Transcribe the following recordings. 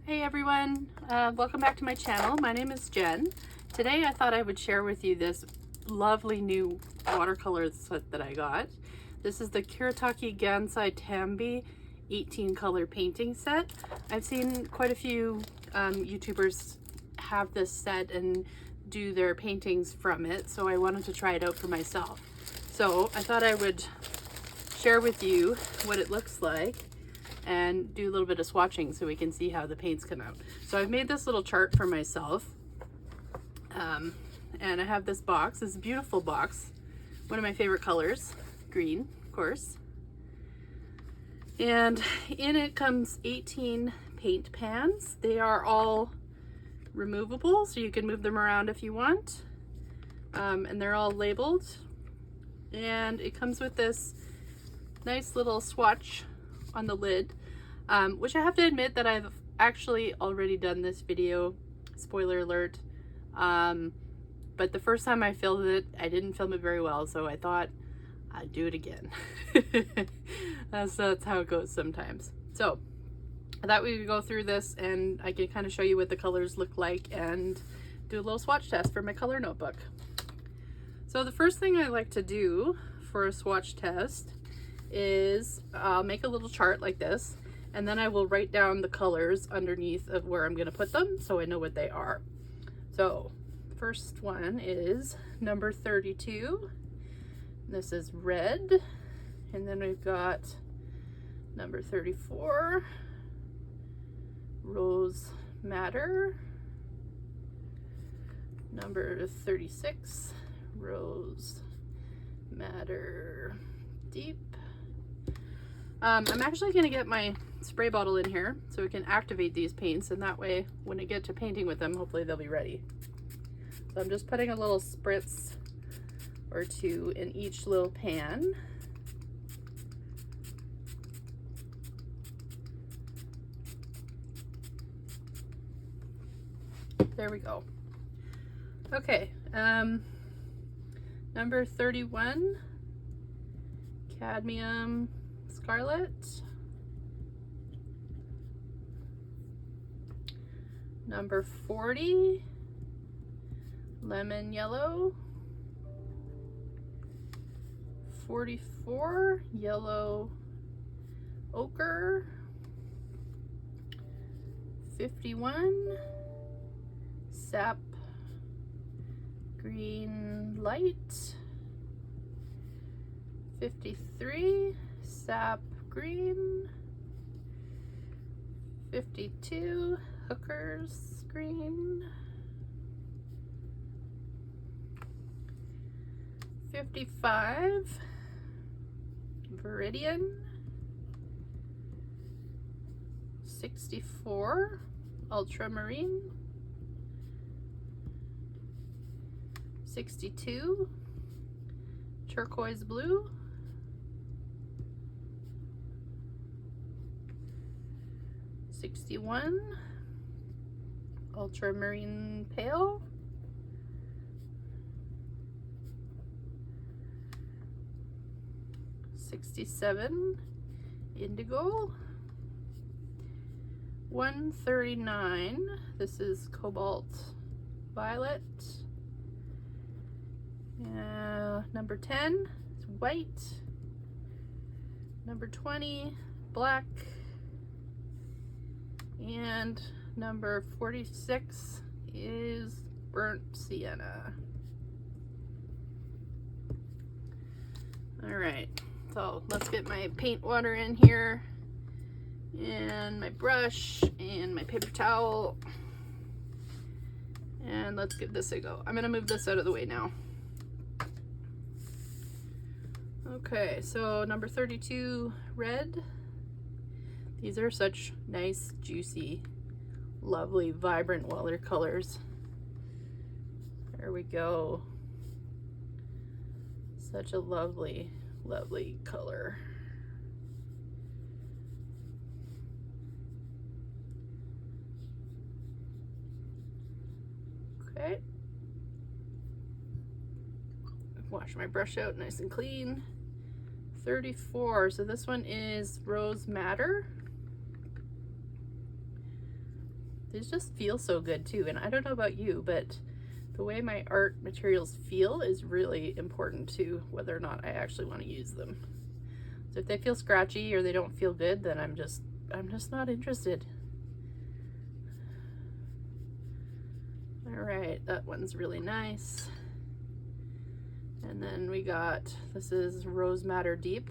Hey everyone, welcome back to my channel. My name is Jen. Today I thought I would share with you this lovely new watercolor set that I got. This is the Kuretake Gansai Tambi 18 color painting set. I've seen quite a few YouTubers have this set and do their paintings from it, so I wanted to try it out for myself. So I thought I would share with you what it looks like and do a little bit of swatching so we can see how the paints come out. So I've made this little chart for myself, and I have this box, this beautiful box, one of my favorite colors, green, of course. And in it comes 18 paint pans. They are all removable, so you can move them around if you want. And they're all labeled. And it comes with this nice little swatch on the lid, which I have to admit that I've actually already done this video, spoiler alert, but the first time I filmed it, I didn't film it very well, so I thought I'd do it again. that's how it goes sometimes. So I thought we would go through this and I can kind of show you what the colors look like and do a little swatch test for my color notebook. So the first thing I like to do for a swatch test is I'll make a little chart like this, and then I will write down the colors underneath of where I'm going to put them so I know what they are. So first one is number 32. This is red, and then we've got number 34, rose madder, number 36, rose madder deep. I'm actually going to get my spray bottle in here so we can activate these paints, and that way when I get to painting with them, hopefully they'll be ready. So I'm just putting a little spritz or two in each little pan. There we go. Okay, number 31, cadmium scarlet, number 40, lemon yellow, 44, yellow ochre, 51, sap green light, 53, sap green, 52, hookers green, 55, viridian, 64, ultramarine, 62, turquoise blue, 61, ultramarine pale, 67, indigo, 139, this is cobalt violet, number 10 is white, number 20, black, and number 46 is burnt sienna. All right, so let's get my paint water in here and my brush and my paper towel, and let's give this a go. I'm gonna move this out of the way now. Okay, so number 32, red. These are such nice, juicy, lovely, vibrant watercolors. There we go. Such a lovely, lovely color. Okay. Wash my brush out nice and clean. 34, so this one is Rose Madder. These just feel so good too, and I don't know about you, but the way my art materials feel is really important to whether or not I actually want to use them. So if they feel scratchy or they don't feel good, then I'm just not interested. All right, that one's really nice. And then we got, this is Rose Madder Deep.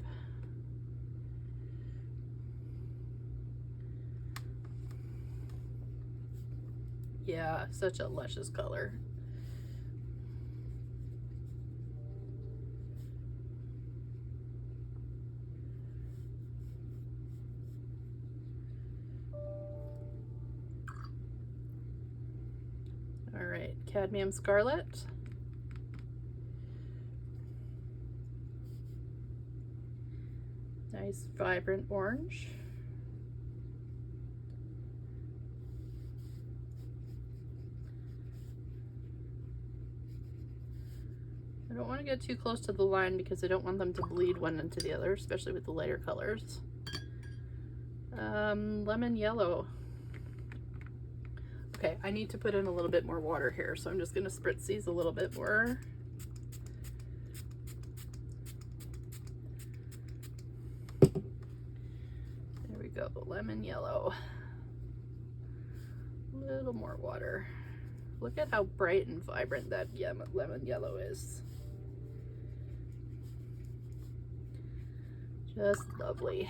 Yeah, such a luscious color. All right, Cadmium Scarlet. Nice vibrant orange. I don't want to get too close to the line because I don't want them to bleed one into the other, especially with the lighter colors. Lemon yellow. Okay, I need to put in a little bit more water here, so I'm just going to spritz these a little bit more. There we go, lemon yellow. A little more water. Look at how bright and vibrant that lemon yellow is. Just lovely.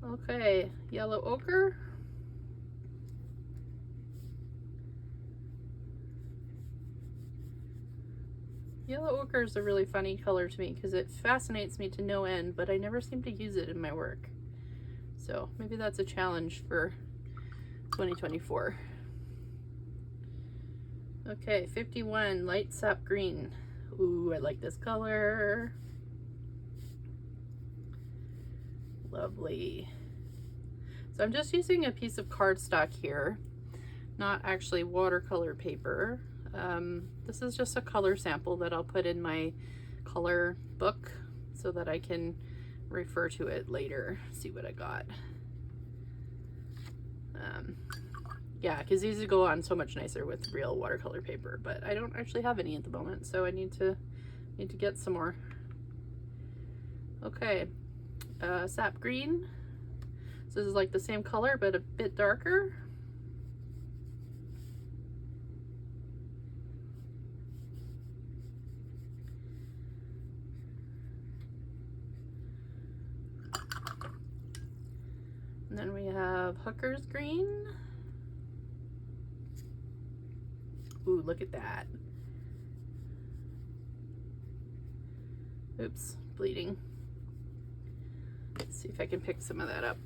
Okay, yellow ochre. Yellow ochre is a really funny color to me because it fascinates me to no end, but I never seem to use it in my work. So maybe that's a challenge for 2024. Okay, 51, light sap green. Ooh, I like this color. Lovely. So I'm just using a piece of cardstock here, not actually watercolor paper. This is just a color sample that I'll put in my color book so that I can refer to it later, see what I got. Yeah, because these would go on so much nicer with real watercolor paper, but I don't actually have any at the moment, so I need to get some more. Okay, sap green. So this is like the same color but a bit darker. And then we have Hooker's green. Ooh, look at that. Oops, bleeding. Let's see if I can pick some of that up.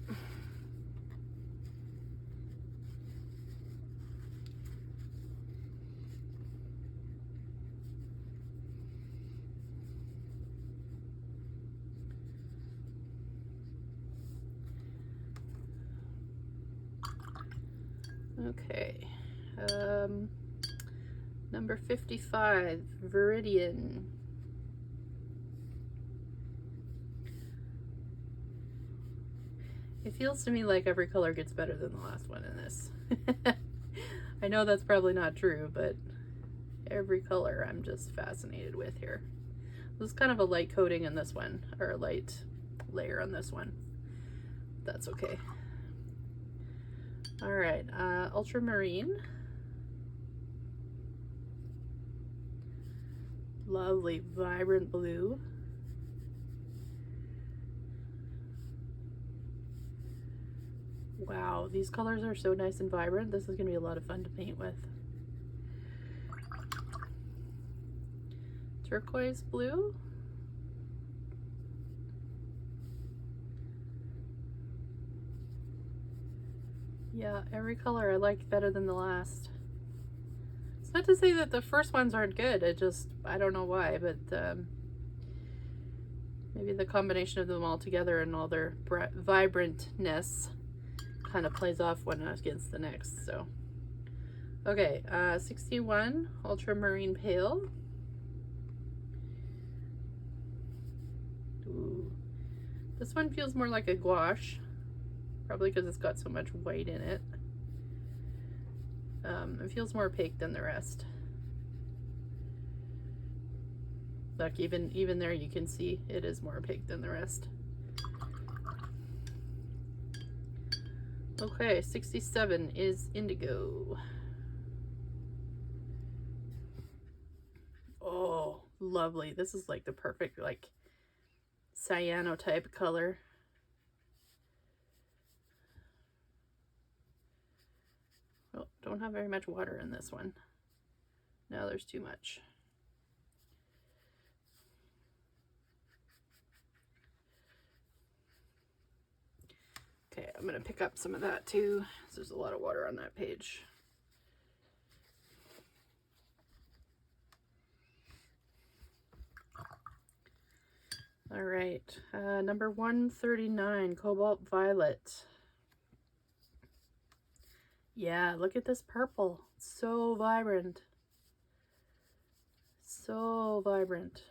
Okay, number 55, Viridian. It feels to me like every color gets better than the last one in this. I know that's probably not true, but every color I'm just fascinated with here. This is kind of a light coating in this one, or a light layer on this one. That's okay. All right, ultramarine. Lovely, vibrant blue. Wow, these colors are so nice and vibrant. This is gonna be a lot of fun to paint with. Turquoise blue. Yeah, every color I liked better than the last. It's not to say that the first ones aren't good, I don't know why, but maybe the combination of them all together and all their vibrantness kind of plays off one against the next. So okay, 61, ultramarine pale. Ooh, this one feels more like a gouache, probably because it's got so much white in it. It feels more opaque than the rest. Look, even there you can see it is more opaque than the rest. Okay, 67 is indigo. Oh, lovely. This is like the perfect like cyano type color. Oh, don't have very much water in this one. No, there's too much. Okay, I'm gonna pick up some of that too. There's a lot of water on that page. All right, number 139, Cobalt Violet. Yeah, look at this purple. It's so vibrant. So vibrant.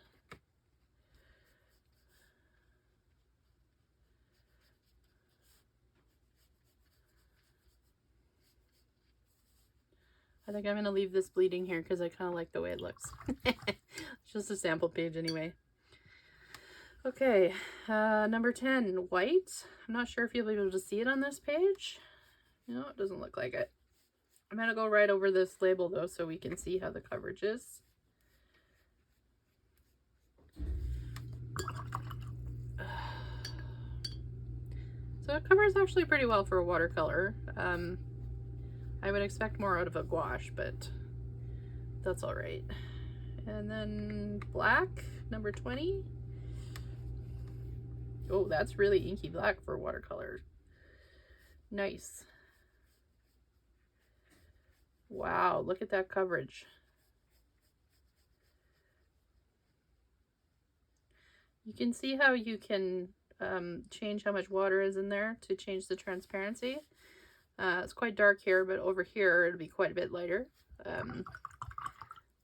I think I'm going to leave this bleeding here because I kind of like the way it looks. It's just a sample page anyway. Okay, number 10, white. I'm not sure if you'll be able to see it on this page. No, it doesn't look like it. I'm going to go right over this label though so we can see how the coverage is. So it covers actually pretty well for a watercolor. I would expect more out of a gouache, but that's all right. And then black, number 20. Oh, that's really inky black for watercolor. Nice. Wow, look at that coverage. You can see how you can change how much water is in there to change the transparency. It's quite dark here, but over here it'll be quite a bit lighter.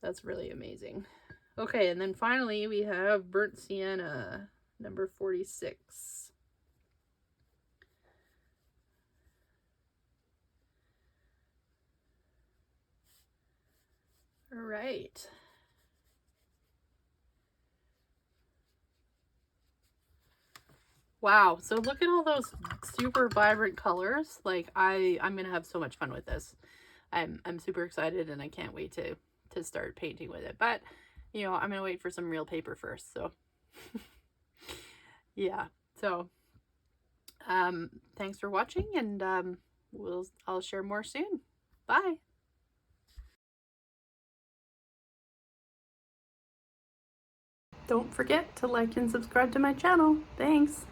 That's really amazing. Okay, and then finally we have Burnt Sienna, number 46. All right. Wow, so look at all those super vibrant colors. Like I'm gonna have so much fun with this. I'm super excited and I can't wait to start painting with it. But you know, I'm gonna wait for some real paper first. So yeah. So thanks for watching, and I'll share more soon. Bye. Don't forget to like and subscribe to my channel. Thanks.